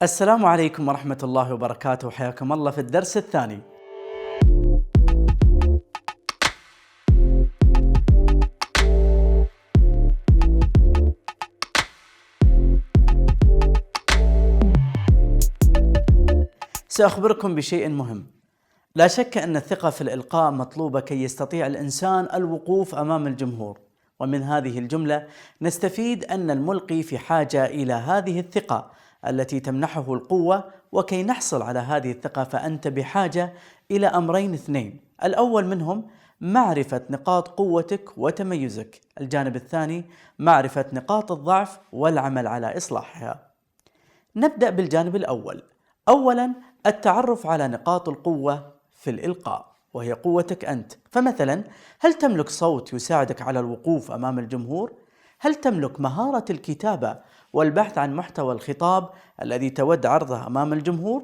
السلام عليكم ورحمة الله وبركاته، حياكم الله في الدرس الثاني. سأخبركم بشيء مهم. لا شك أن الثقة في الإلقاء مطلوبة كي يستطيع الإنسان الوقوف أمام الجمهور، ومن هذه الجملة نستفيد أن الملقي في حاجة إلى هذه الثقة التي تمنحه القوة، وكي نحصل على هذه الثقة فأنت بحاجة إلى أمرين اثنين. الأول منهم معرفة نقاط قوتك وتميزك، الجانب الثاني معرفة نقاط الضعف والعمل على إصلاحها. نبدأ بالجانب الأول. أولاً التعرف على نقاط القوة في الإلقاء، وهي قوتك أنت. فمثلاً هل تملك صوت يساعدك على الوقوف أمام الجمهور؟ هل تملك مهارة الكتابة والبحث عن محتوى الخطاب الذي تود عرضه أمام الجمهور؟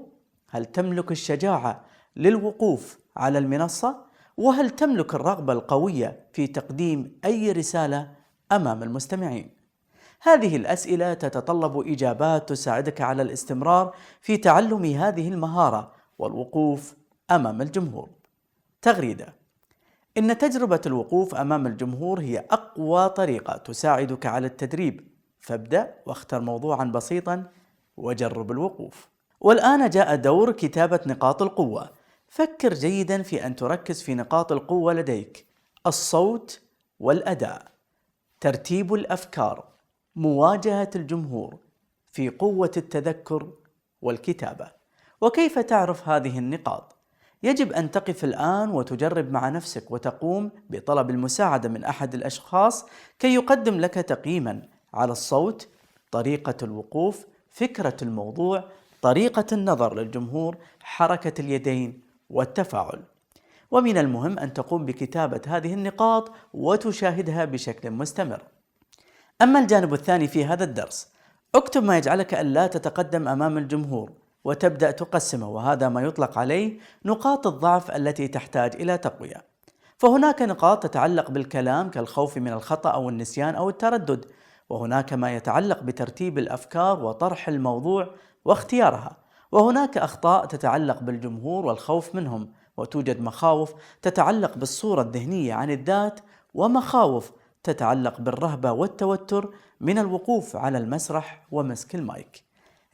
هل تملك الشجاعة للوقوف على المنصة؟ وهل تملك الرغبة القوية في تقديم أي رسالة أمام المستمعين؟ هذه الأسئلة تتطلب إجابات تساعدك على الاستمرار في تعلم هذه المهارة والوقوف أمام الجمهور. تغريدة: إن تجربة الوقوف أمام الجمهور هي أقوى طريقة تساعدك على التدريب، فابدأ واختر موضوعا بسيطا وجرب الوقوف. والآن جاء دور كتابة نقاط القوة. فكر جيدا في أن تركز في نقاط القوة لديك: الصوت والأداء، ترتيب الأفكار، مواجهة الجمهور، في قوة التذكر والكتابة. وكيف تعرف هذه النقاط؟ يجب أن تقف الآن وتجرب مع نفسك، وتقوم بطلب المساعدة من أحد الأشخاص كي يقدم لك تقييما على الصوت، طريقة الوقوف، فكرة الموضوع، طريقة النظر للجمهور، حركة اليدين والتفاعل. ومن المهم أن تقوم بكتابة هذه النقاط وتشاهدها بشكل مستمر. أما الجانب الثاني في هذا الدرس، اكتب ما يجعلك ألا تتقدم أمام الجمهور وتبدأ تقسمه، وهذا ما يطلق عليه نقاط الضعف التي تحتاج إلى تقوية. فهناك نقاط تتعلق بالكلام كالخوف من الخطأ أو النسيان أو التردد، وهناك ما يتعلق بترتيب الأفكار وطرح الموضوع واختيارها، وهناك أخطاء تتعلق بالجمهور والخوف منهم، وتوجد مخاوف تتعلق بالصورة الذهنية عن الذات، ومخاوف تتعلق بالرهبة والتوتر من الوقوف على المسرح ومسك المايك.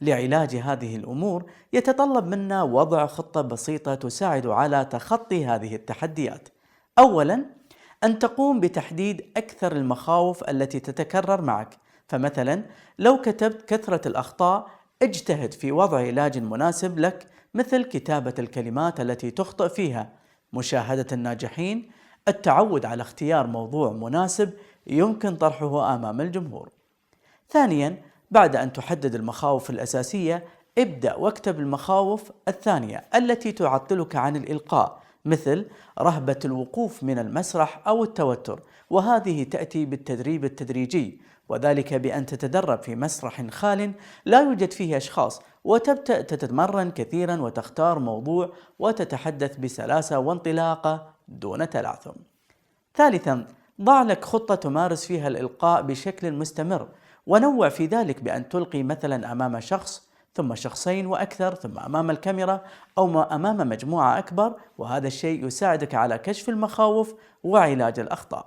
لعلاج هذه الأمور يتطلب منا وضع خطة بسيطة تساعد على تخطي هذه التحديات. أولاً أن تقوم بتحديد أكثر المخاوف التي تتكرر معك. فمثلاً لو كتبت كثرة الأخطاء، اجتهد في وضع علاج مناسب لك، مثل كتابة الكلمات التي تخطئ فيها، مشاهدة الناجحين، التعود على اختيار موضوع مناسب يمكن طرحه أمام الجمهور. ثانياً بعد أن تحدد المخاوف الأساسية، ابدأ واكتب المخاوف الثانية التي تعطلك عن الإلقاء، مثل رهبة الوقوف من المسرح أو التوتر، وهذه تأتي بالتدريب التدريجي، وذلك بأن تتدرب في مسرح خال لا يوجد فيه أشخاص، وتبدأ تتمرن كثيرا وتختار موضوع وتتحدث بسلاسة وانطلاقة دون تلعثم. ثالثا ضع لك خطة تمارس فيها الإلقاء بشكل مستمر، ونوع في ذلك بأن تلقي مثلا أمام شخص، ثم شخصين وأكثر، ثم أمام الكاميرا، أو أمام مجموعة أكبر، وهذا الشيء يساعدك على كشف المخاوف وعلاج الأخطاء.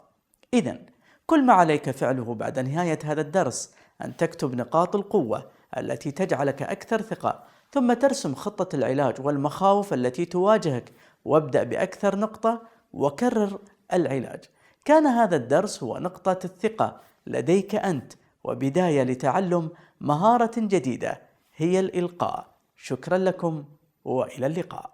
إذن كل ما عليك فعله بعد نهاية هذا الدرس أن تكتب نقاط القوة التي تجعلك أكثر ثقة، ثم ترسم خطة العلاج والمخاوف التي تواجهك، وابدأ بأكثر نقطة وكرر العلاج. كان هذا الدرس هو نقطة الثقة لديك أنت، وبداية لتعلم مهارة جديدة هي الإلقاء. شكرا لكم وإلى اللقاء.